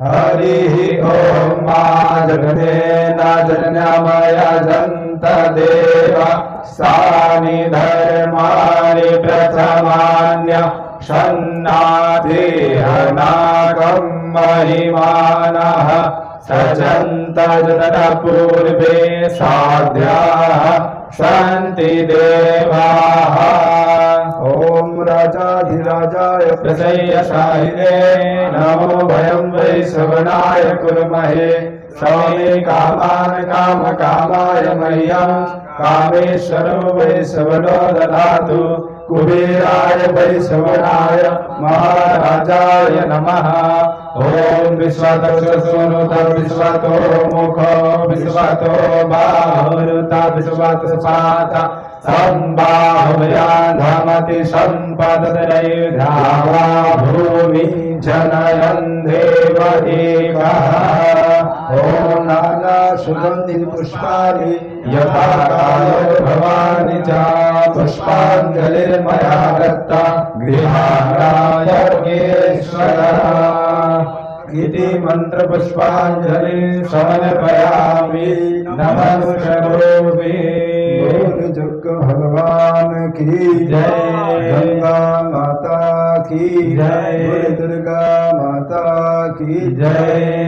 हरिः ॐ मा जगतेन जनन्यमयजन्त देवा सानि धर्माणि प्रथमान्य षण्णाधिहनाकं महिमानः सजन्त जतपूर्वे साध्याः सन्ति देवाः। ॐ राजाधिराजाय प्रसय्यशाहिने नमो भयं वै श्रवणाय कुर्महे समे कामान् कामकामाय मह्यं कामेश्वरो वै श्रवणो ददातु कुबेराय वै श्रवणाय महाराजाय नमः। ॐ विश्वतो विश्वतो मुखो विश्वतो बाहुरुत विश्वतो पाता संबाहुयान् धमति सम्पदरैर्धावा भूमि जनयन् देवदेवः। ॐ नाना सुगन्धि पुष्पाणि यथा कालो भवानि च पुष्पाञ्जलिर्मया दत्ता गृहाणाय योगेश्वरः इति मंत्र पुष्पांजलि समर्पयामि नमः सर्वे। जग भगवान की जय, गंगा माता की जय, दुर्गा माता की जय।